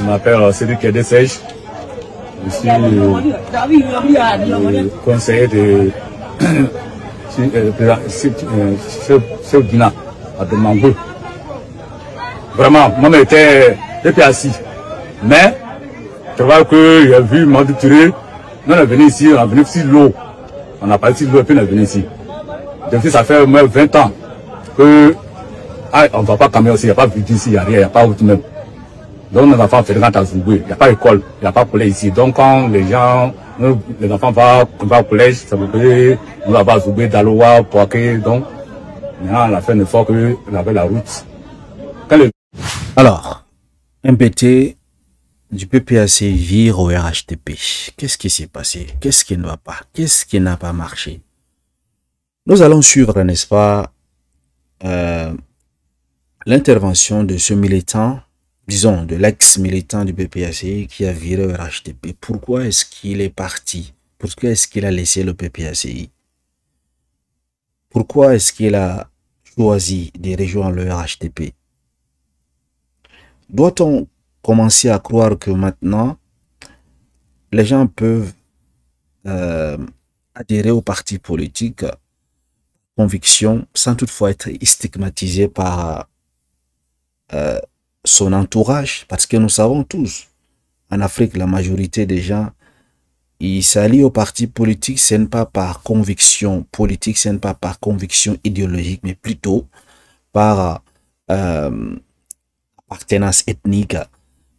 m'appelle Cédric Kedesej. Je suis conseiller de chef Guina à Demangou. Vraiment, moi j'étais assis. Mais tu vois que j'ai vu Madou Touré. Nous on est venu ici, on est venu ici l'eau. On a parti de l'eau et puis on est venu ici. Depuis ça fait au moins 20 ans que on ne va pas camion aussi, il n'y a pas de ici, il n'y a rien, il n'y a pas route même. Donc nos enfants font à Zouboué, il n'y a pas d'école, il n'y a pas de collège ici. Donc quand les gens, les enfants vont au collège, ça veut dire nous avons Zouboué, Daloa, Poaké, donc maintenant on a fait un effort que on avait la route. Alors, MPT du PPAC vire au RHTP. Qu'est-ce qui s'est passé? Qu'est-ce qui ne va pas? Qu'est-ce qui n'a pas marché? Nous allons suivre, n'est-ce pas, l'intervention de ce militant, disons de l'ex-militant du PPAC qui a viré au RHTP. Pourquoi est-ce qu'il est parti? Pourquoi est-ce qu'il a laissé le PPACI? Pourquoi est-ce qu'il a choisi de rejoindre le RHTP? Doit-on commencer à croire que maintenant, les gens peuvent adhérer au parti politique conviction sans toutefois être stigmatisés par son entourage? Parce que nous savons tous, en Afrique, la majorité des gens, ils s'allient au parti politique, ce n'est pas par conviction politique, ce n'est pas par conviction idéologique, mais plutôt par appartenance ethnique.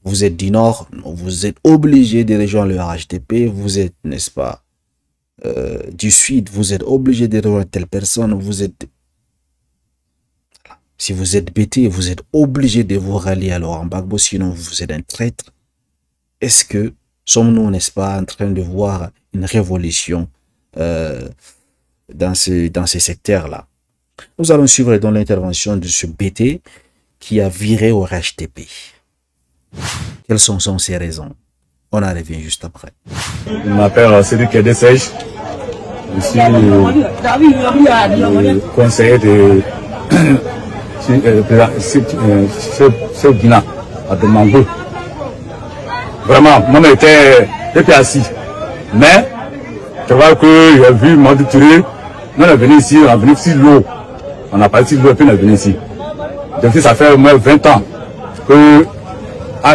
Vous êtes du Nord, vous êtes obligé de rejoindre le RHTP, vous êtes, n'est-ce pas, du Sud, vous êtes obligé de rejoindre telle personne, vous êtes, si vous êtes bêté, vous êtes obligé de vous rallier à Laurent Gbagbo, sinon vous êtes un traître. Est-ce que sommes-nous, n'est-ce pas, en train de voir une révolution dans ces secteurs-là? Nous allons suivre dans l'intervention de ce BT qui a viré au RHTP. Quelles sont ses raisons? On en revient juste après. Je m'appelle Cédric Kedesej. Je suis conseiller de chef Guina à Demangou. Vraiment, moi j'étais assis. Mais tu vois que j'ai vu Madou Touré. Nous on est venu ici, on est venu ici l'eau. On a parti de l'eau et puis on est venu ici. Depuis ça fait au moins 20 ans que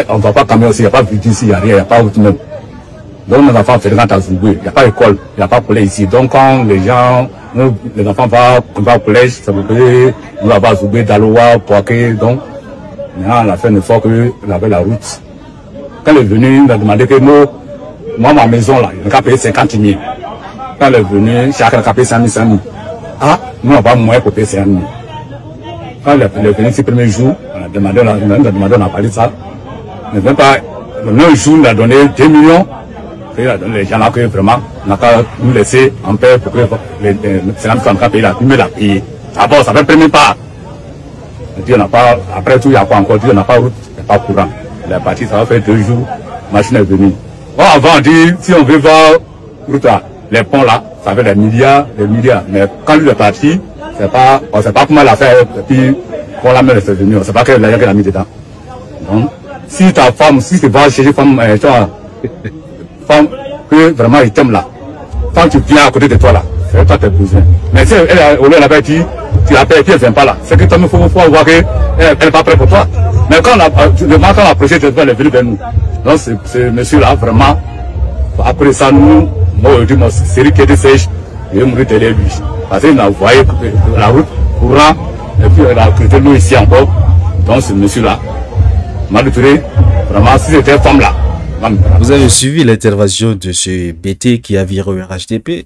on ne va pas camion aussi, il n'y a pas de ici, il n'y a rien, il n'y a pas route même. Donc nos enfants font à Zouboué, il n'y a pas d'école, il n'y a pas de collège ici. Donc quand les gens, les enfants vont au collège, ça veut dire nous avons Zouboué, Daloa, Poaké, donc maintenant on a fait un effort que on avait la route. Quand elle est venue, il a demandé que moi ma maison là, il a payé 50 000. Quand elle est venue, chacun a payé 100 000. Ah, nous n'avons pas moyen pour payer 100 000. Quand elle est venue ce premier jour, on a demandé, on a parlé de ça. Mais même pas, le même jour, on a donné 2 millions. Les gens là, que vraiment, on n'a pas nous laissé en paix pour que c'est là qu'on a payé la prime, la payer. D'abord, ça ne fait même pas. On n'a pas, après tout, il n'y a pas encore, on n'a pas route, il n'y a pas courant. Il est parti, ça va faire 2 jours, la machine est venue. Bon, avant, on dit, si on veut voir route là, les ponts là, ça fait des milliards. Mais quand lui est parti, on ne sait pas comment il a fait, et puis, pour la même, est venue, on ne sait pas quelle a mis dedans. Donc, si ta femme, si tu vas chercher femme, femme que vraiment il t'aime là, quand tu viens à côté de toi là, c'est toi tes besoins. Mais si elle avait dit, tu l'appelles et puis elle ne vient pas là, c'est que toi, il faut voir qu'elle n'est pas prête pour toi. Mais quand on a approché, elle est venue vers nous. Donc ce monsieur-là, vraiment, après ça, moi, je dis, c'est qui est sèche, je vais mourir derrière lui. Parce qu'il a envoyé la route courant, et puis elle a recruté nous ici encore. Donc ce monsieur-là, Madou Touré, vraiment, si c'était une femme là. Vous avez suivi l'intervention de ce BT qui a viré au RHTP.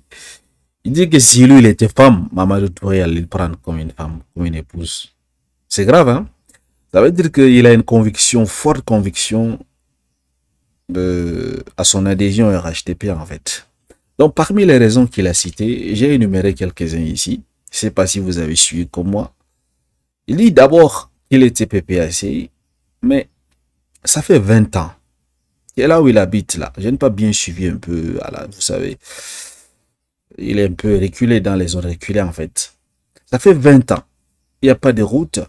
Il dit que si lui il était femme, Mamadou Touré allait le prendre comme une femme, comme une épouse. C'est grave, hein? Ça veut dire qu'il a une conviction, forte conviction à son adhésion au RHTP en fait. Donc parmi les raisons qu'il a citées, j'ai énuméré quelques-uns ici. Je ne sais pas si vous avez suivi comme moi. Il dit d'abord qu'il était PPAC, mais ça fait 20 ans. Et là où il habite là, je n'ai pas bien suivi un peu, vous savez, il est un peu reculé dans les zones reculées en fait. Ça fait 20 ans, il n'y a pas de route,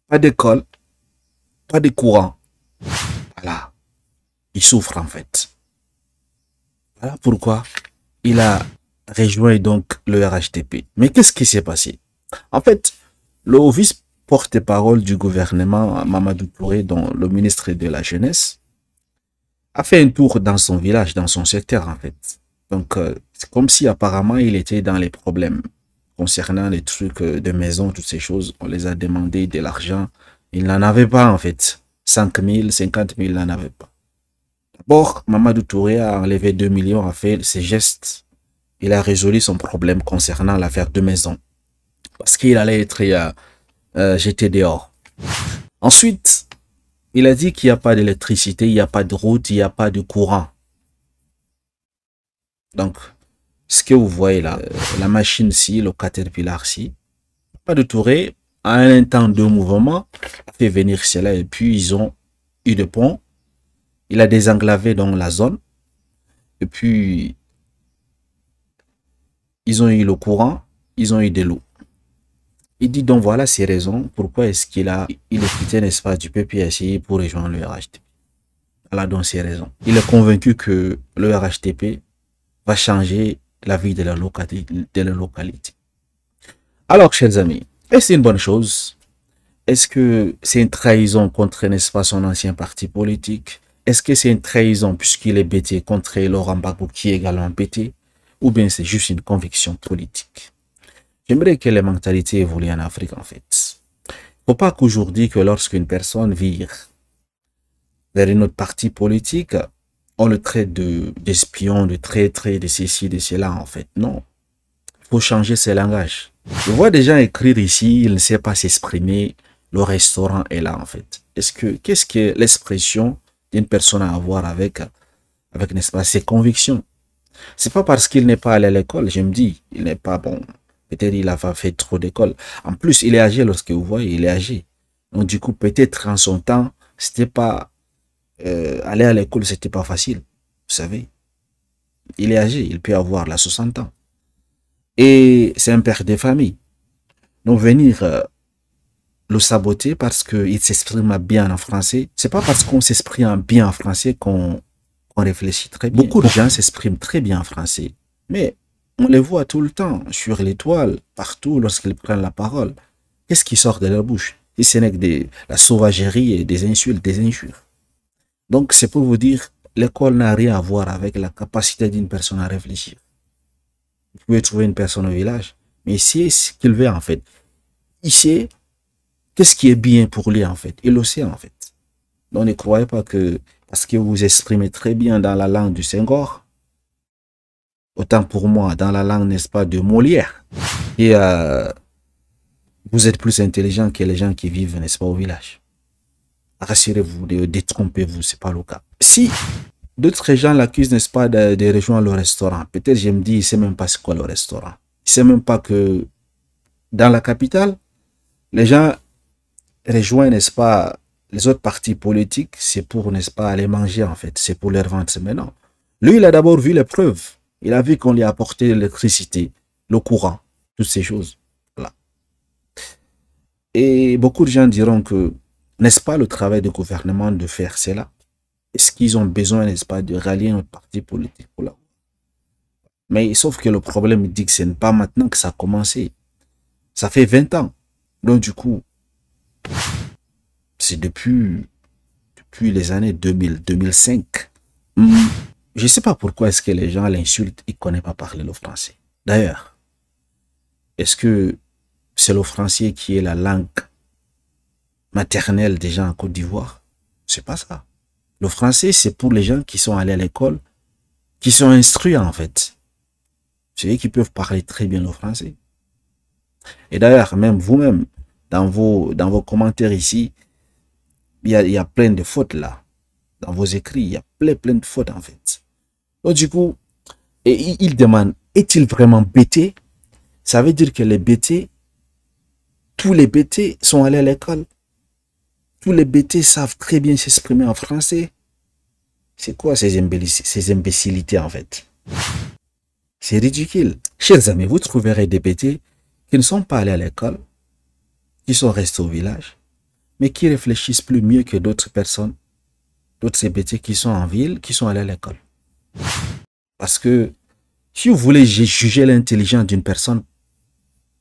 pas d'école, pas de courant. Là, il souffre en fait. Voilà pourquoi il a rejoint donc le RHDP. Mais qu'est-ce qui s'est passé? En fait, le vice-porte-parole du gouvernement, Mamadou Touré, dont le ministre de la Jeunesse, a fait un tour dans son village, dans son secteur en fait. Donc, c'est comme si apparemment il était dans les problèmes concernant les trucs de maison, toutes ces choses. On les a demandé de l'argent. Il n'en avait pas en fait. 5 000, 50 000, il n'en avait pas. D'abord, Mamadou Touré a enlevé 2 millions, a fait ses gestes. Il a résolu son problème concernant l'affaire de maison. Parce qu'il allait être jeté dehors. Ensuite, il a dit qu'il n'y a pas d'électricité, il n'y a pas de route, il n'y a pas de courant. Donc, ce que vous voyez là, la machine-ci, le Caterpillar-ci, Mamadou Touré, à un temps de mouvement, a fait venir cela et puis ils ont eu des ponts. Il a désenclavé donc la zone. Et puis, ils ont eu le courant, ils ont eu de l'eau. Il dit donc voilà ces raisons pourquoi est-ce qu'il a quitté l'espace du PPACI pour rejoindre le RHDP. Voilà donc ces raisons. Il est convaincu que le RHDP va changer la vie de la localité. Alors, chers amis, est-ce une bonne chose? Est-ce que c'est une trahison contre, n'est-ce pas, son ancien parti politique? Est-ce que c'est une trahison puisqu'il est bêté contre Laurent Gbagbo qui est également bêté? Ou bien c'est juste une conviction politique? J'aimerais que les mentalités évoluent en Afrique en fait. Il ne faut pas qu'aujourd'hui que lorsqu'une personne vire vers une autre parti politique, on le traite d'espion, de traître, de ceci, de cela en fait. Non. Il faut changer ses langages. Je vois des gens écrire ici, il ne sait pas s'exprimer, le restaurant est là en fait. Qu'est-ce que l'expression d'une personne à avoir avec n'est-ce pas, ses convictions? C'est pas parce qu'il n'est pas allé à l'école, je me dis, il n'est pas bon. Peut-être il a fait trop d'école. En plus, il est âgé lorsque vous voyez, il est âgé. Donc du coup, peut-être en son temps, c'était pas aller à l'école, c'était pas facile. Vous savez, il est âgé, il peut avoir la 60 ans. Et c'est un père de famille. Donc venir le saboter parce qu'il s'exprime bien en français, c'est pas parce qu'on s'exprime bien en français qu'on réfléchit très bien. Beaucoup de gens s'expriment très bien en français, mais on les voit tout le temps sur l'étoile, partout lorsqu'ils prennent la parole. Qu'est-ce qui sort de leur bouche? Si ce n'est que la sauvagerie et des insultes, des injures. Donc c'est pour vous dire, l'école n'a rien à voir avec la capacité d'une personne à réfléchir. Vous pouvez trouver une personne au village, mais il sait ce qu'il veut en fait. Il sait qu'est-ce qui est bien pour lui en fait. Il le sait en fait. Donc ne croyez pas que parce que vous vous exprimez très bien dans la langue du Senghor, autant pour moi dans la langue, n'est-ce pas, de Molière, et vous êtes plus intelligent que les gens qui vivent, n'est-ce pas, au village. Rassurez-vous, détrompez-vous, c'est pas le cas. Si d'autres gens l'accusent, n'est-ce pas, de rejoindre le restaurant, peut-être je me dis, il sait même pas c'est quoi le restaurant. Il sait même pas que dans la capitale, les gens rejoignent, n'est-ce pas, les autres partis politiques, c'est pour, n'est-ce pas, aller manger en fait, c'est pour leur vendre. Mais non. Lui, il a d'abord vu les preuves. Il a vu qu'on lui a apporté l'électricité, le courant, toutes ces choses. Voilà. Et beaucoup de gens diront que, n'est-ce pas, le travail du gouvernement de faire cela? Est-ce qu'ils ont besoin, n'est-ce pas, de rallier notre parti politique pour là? Mais sauf que le problème, il dit que ce n'est pas maintenant que ça a commencé. Ça fait 20 ans. Donc du coup, c'est depuis les années 2000, 2005. Je ne sais pas pourquoi est-ce que les gens l'insultent, ils ne connaissent pas parler le français. D'ailleurs, est-ce que c'est le français qui est la langue maternelle des gens en Côte d'Ivoire? C'est pas ça. Le français, c'est pour les gens qui sont allés à l'école, qui sont instruits en fait. C'est eux qui peuvent parler très bien le français. Et d'ailleurs, même vous-même, dans vos commentaires ici, il y a plein de fautes là. Dans vos écrits, il y a plein de fautes en fait. Donc du coup, et il demande, est-il vraiment bêté? Ça veut dire que les bêtés, tous les bêtés sont allés à l'école. Tous les bêtés savent très bien s'exprimer en français. C'est quoi ces imbécilités en fait? C'est ridicule. Chers amis, vous trouverez des bêtés qui ne sont pas allés à l'école, qui sont restés au village, mais qui réfléchissent plus mieux que d'autres personnes. d'autres CBT qui sont en ville, qui sont allés à l'école. Parce que si vous voulez juger l'intelligence d'une personne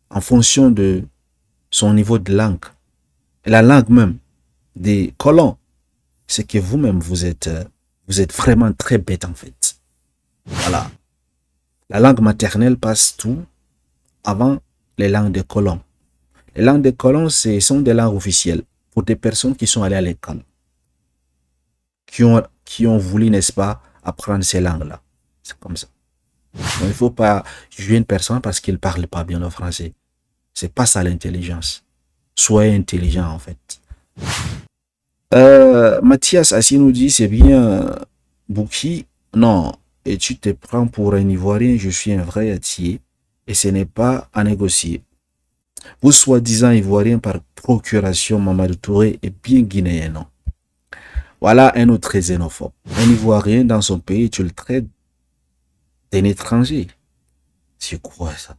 en fonction de son niveau de langue, la langue même des colons, c'est que vous-même, vous êtes vraiment très bête en fait. Voilà. La langue maternelle passe tout avant les langues des colons. Les langues des colons, ce sont des langues officielles pour des personnes qui sont allées à l'école, qui ont voulu, n'est-ce pas, apprendre ces langues-là. C'est comme ça. Donc, il ne faut pas juger une personne parce qu'il ne parle pas bien le français. C'est pas ça l'intelligence. Soyez intelligent en fait. Mathias Assi nous dit, c'est bien Bouki. Non, et tu te prends pour un Ivoirien, je suis un vrai Atier. Et ce n'est pas à négocier. Vous soi-disant Ivoirien par procuration, Mamadou Touré est bien guinéen, non? Voilà un autre xénophobe. Un Ivoirien dans son pays, tu le traites d'un étranger. C'est quoi ça?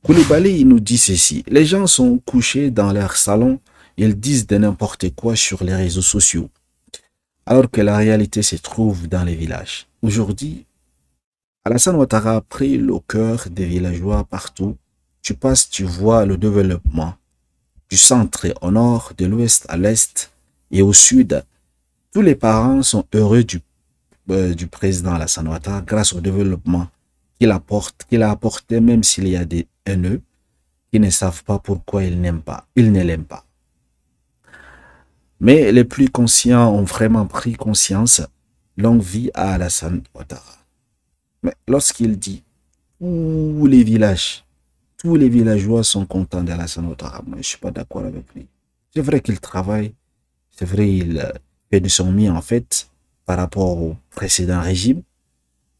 Koulibaly, il nous dit ceci. Les gens sont couchés dans leur salon, ils disent de n'importe quoi sur les réseaux sociaux, alors que la réalité se trouve dans les villages. Aujourd'hui, Alassane Ouattara a pris le cœur des villageois partout. Tu passes, tu vois le développement du centre au nord, de l'ouest à l'est et au sud. Tous les parents sont heureux du président Alassane Ouattara grâce au développement qu'il a apporté, même s'il y a des haineux qui ne savent pas pourquoi ils ne l'aiment pas. Mais les plus conscients ont vraiment pris conscience. Longue vie à Alassane Ouattara. Mais lorsqu'il dit tous les villageois sont contents d'Alassane Ouattara, moi je ne suis pas d'accord avec lui. C'est vrai qu'il travaille, c'est vrai qu'il fait de son mieux en fait par rapport au précédent régime,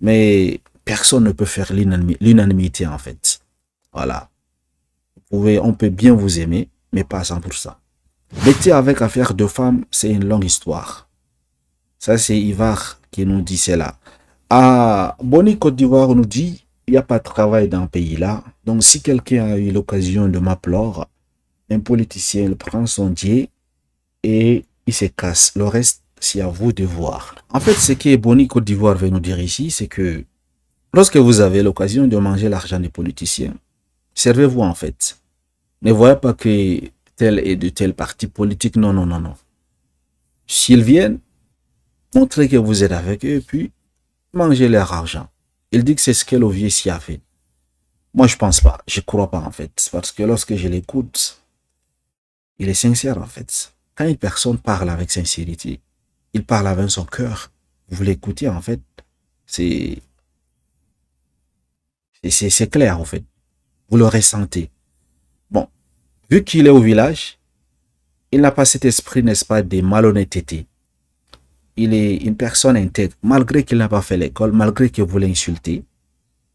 mais personne ne peut faire l'unanimité en fait. Voilà. On peut bien vous aimer, mais pas à 100%. Bêter avec affaire de femmes, c'est une longue histoire. Ça, c'est Ivar qui nous dit cela. Ah, Bonnie Côte d'Ivoire nous dit, il n'y a pas de travail dans le pays là. Donc, si quelqu'un a eu l'occasion de m'appeler, un politicien, il prend son dieu et il se casse. Le reste, c'est à vous de voir. En fait, ce que Bonnie Côte d'Ivoire veut nous dire ici, c'est que lorsque vous avez l'occasion de manger l'argent des politiciens, servez-vous en fait. Ne voyez pas que tel est de tel parti politique. Non, non, non, non. S'ils viennent, montrez que vous êtes avec eux, puis mangez leur argent. Il dit que c'est ce que l'Ovier s'y a fait. Moi, je pense pas. Je crois pas, en fait. Parce que lorsque je l'écoute, il est sincère, en fait. Quand une personne parle avec sincérité, il parle avec son cœur. Vous l'écoutez, en fait. C'est clair, en fait. Vous le ressentez. Bon. Vu qu'il est au village, il n'a pas cet esprit, n'est-ce pas, de malhonnêteté. Il est une personne intègre, malgré qu'il n'a pas fait l'école, malgré qu'il voulait insulter.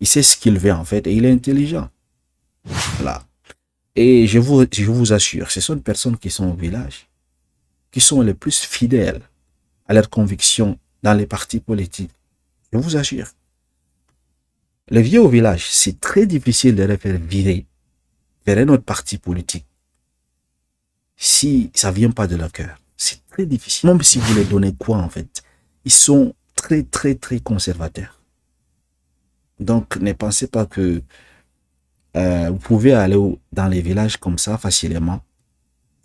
Il sait ce qu'il veut en fait et il est intelligent. Voilà. Et je vous assure, ce sont des personnes qui sont au village, qui sont les plus fidèles à leurs convictions dans les partis politiques. Je vous assure. Les vieux au village, c'est très difficile de les faire virer vers un autre parti politique si ça ne vient pas de leur cœur. C'est très difficile. Même si vous les donnez quoi, en fait. Ils sont très, très, très conservateurs. Donc, ne pensez pas que vous pouvez aller dans les villages comme ça facilement.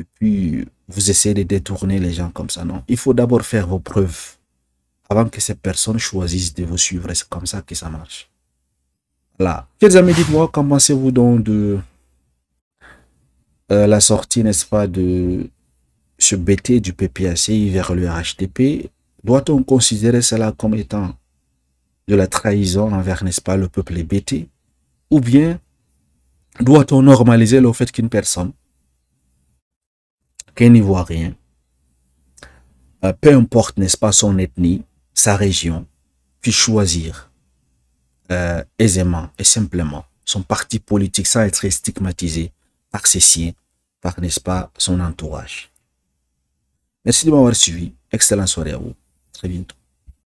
Et puis, vous essayez de détourner les gens comme ça. Non. Il faut d'abord faire vos preuves avant que ces personnes choisissent de vous suivre. C'est comme ça que ça marche. Voilà. Chers amis, dites-moi, qu'en pensez-vous donc de la sortie, n'est-ce pas, de ce BT du PPACI vers le RHDP? Doit-on considérer cela comme étant de la trahison envers, n'est-ce pas, le peuple BT? Ou bien doit-on normaliser le fait qu'une personne, qu'un Ivoirien, peu importe, n'est-ce pas, son ethnie, sa région, puisse choisir aisément et simplement son parti politique sans être stigmatisé par ses siens, par, n'est-ce pas, son entourage? Merci de m'avoir suivi. Excellente soirée à vous. Très bientôt.